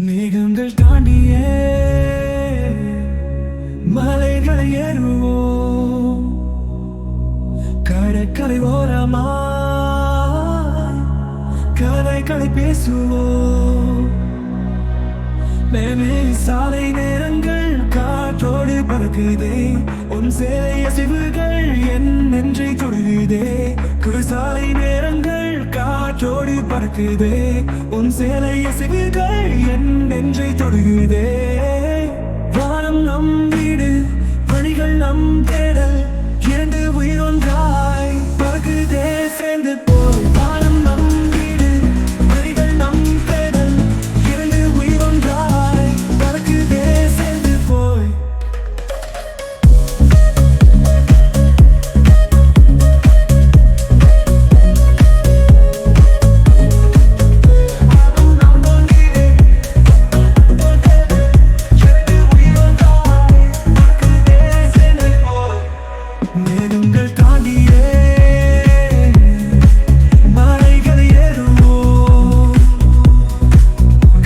மேகங்கள் தாண்டியே மலைகளை ஏறுவோம், கடற்கரை ஓரமாய் கதைகளை பேசுவோம். மேலே சாலை நேரங்கள் காற்றோடு பறக்குதே, உன் சேலை அசைவுகள் என் நெஞ்சை தொடுகுதே. குறுசாலை நேரங்கள் காற்றோடு பறக்குதே, உன் சேலை அசைவுகள் என் நெஞ்சை தொடுகுதே. வானம் நம் வீடு, வழிகள் நம் தேடல், இரண்டு உயிர் ஒன்றாய் பறக்குதே சேர்ந்து போய். வானம் நம் வீடு, வழிகள் நம் தேடல், இரண்டு உயிர் ஒன்றாய் பறக்குதே சேர்ந்து போய். மேகங்கள் தாண்டியே மலைகளை ஏறுவோம்,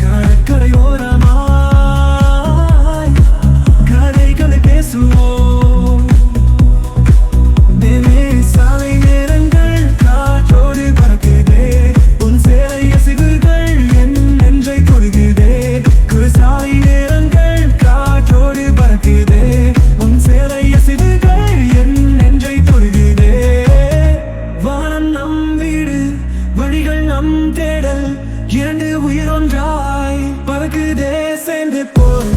கடற்கரை ஓரமாய் கதைகளை பேசுவோம். மேலே சாலை நேரங்கள் காற்றோடு பறக்குதே, உன் சேலை அசைவுகள் என் நெஞ்சை தொடுகுதே. குறுசாலை நேரங்கள் காற்றோடு பறக்குதே, உன் சேலை அசைவுகள் என் நெஞ்சை தொடுகுதே. வானம் நம் வீடு, வழிகள் நம் தேடல், இரண்டு உயிர் ஒன்றாய் பறக்குதே சேர்ந்து போய்.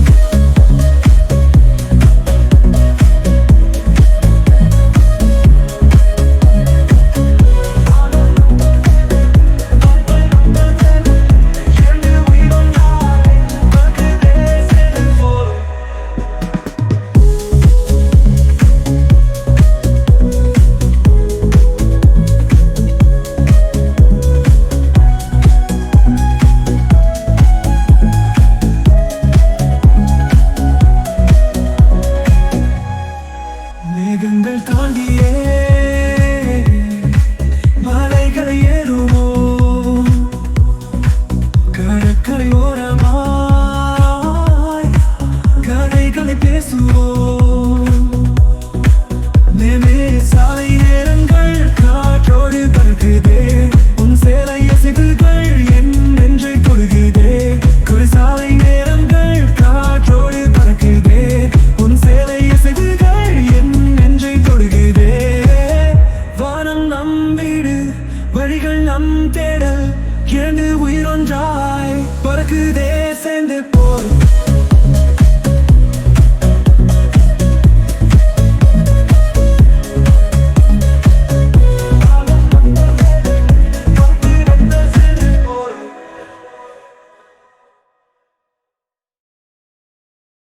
மேகங்கள் தாண்டியே மலைகளை ஏறுவோம், கடற்கரை ஓரமாய் கதைகளை பேசுவோம். மேலே சாலை நேரங்கள் காற்றோடு பறக்குதே, உன் சேலை அசைவுகள் என் நெஞ்சை தொடுகுதே. குறுசாலை நேரங்கள் காற்றோடு பறக்குதே, உன் சேலை அசைவுகள் என் நெஞ்சை தொடுகுதே. வானம் நம் வீடு, வழிகள் நம் தேடல், இரண்டு உயிர் ஒன்றாய் பறக்குதே சேர்ந்து.